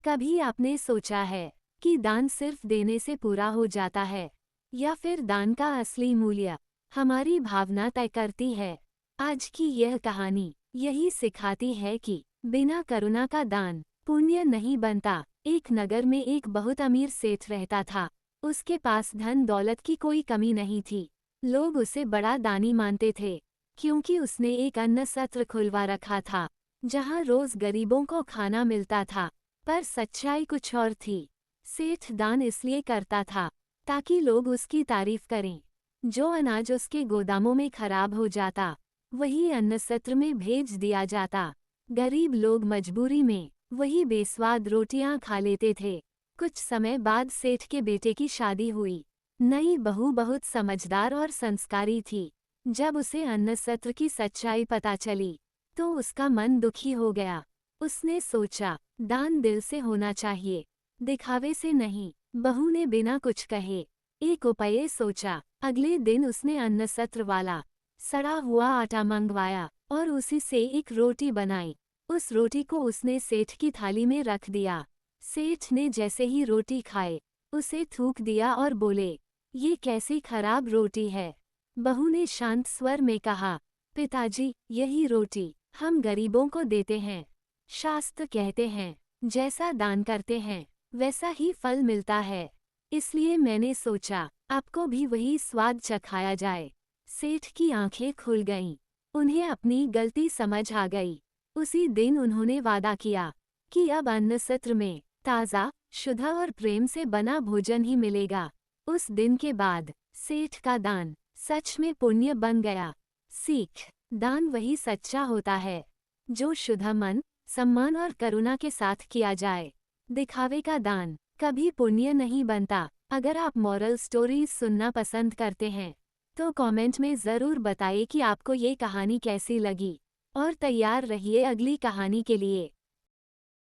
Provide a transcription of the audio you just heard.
कभी आपने सोचा है कि दान सिर्फ देने से पूरा हो जाता है, या फिर दान का असली मूल्य हमारी भावना तय करती है? आज की यह कहानी यही सिखाती है कि बिना करुणा का दान पुण्य नहीं बनता। एक नगर में एक बहुत अमीर सेठ रहता था। उसके पास धन दौलत की कोई कमी नहीं थी। लोग उसे बड़ा दानी मानते थे, क्योंकि उसने एक अन्न सत्र खुलवा रखा था, जहां रोज गरीबों को खाना मिलता था। पर सच्चाई कुछ और थी। सेठ दान इसलिए करता था ताकि लोग उसकी तारीफ करें। जो अनाज उसके गोदामों में खराब हो जाता, वही अन्न सत्र में भेज दिया जाता। गरीब लोग मजबूरी में वही बेस्वाद रोटियां खा लेते थे। कुछ समय बाद सेठ के बेटे की शादी हुई। नई बहू बहुत समझदार और संस्कारी थी। जब उसे अन्न सत्र की सच्चाई पता चली, तो उसका मन दुखी हो गया। उसने सोचा, दान दिल से होना चाहिए, दिखावे से नहीं। बहू ने बिना कुछ कहे एक उपाय सोचा। अगले दिन उसने अन्न सत्र वाला सड़ा हुआ आटा मंगवाया और उसी से एक रोटी बनाई। उस रोटी को उसने सेठ की थाली में रख दिया। सेठ ने जैसे ही रोटी खाए, उसे थूक दिया और बोले, ये कैसी खराब रोटी है। बहू ने शांत स्वर में कहा, पिताजी, यही रोटी हम गरीबों को देते हैं। शास्त्र कहते हैं, जैसा दान करते हैं वैसा ही फल मिलता है। इसलिए मैंने सोचा आपको भी वही स्वाद चखाया जाए। सेठ की आंखें खुल गईं। उन्हें अपनी गलती समझ आ गई। उसी दिन उन्होंने वादा किया कि अब अन्न सत्र में ताज़ा, शुद्ध और प्रेम से बना भोजन ही मिलेगा। उस दिन के बाद सेठ का दान सच में पुण्य बन गया। सीख, दान वही सच्चा होता है जो शुद्ध मन, सम्मान और करुणा के साथ किया जाए। दिखावे का दान कभी पुण्य नहीं बनता। अगर आप मॉरल स्टोरीज सुनना पसंद करते हैं, तो कमेंट में ज़रूर बताइए कि आपको ये कहानी कैसी लगी। और तैयार रहिए अगली कहानी के लिए।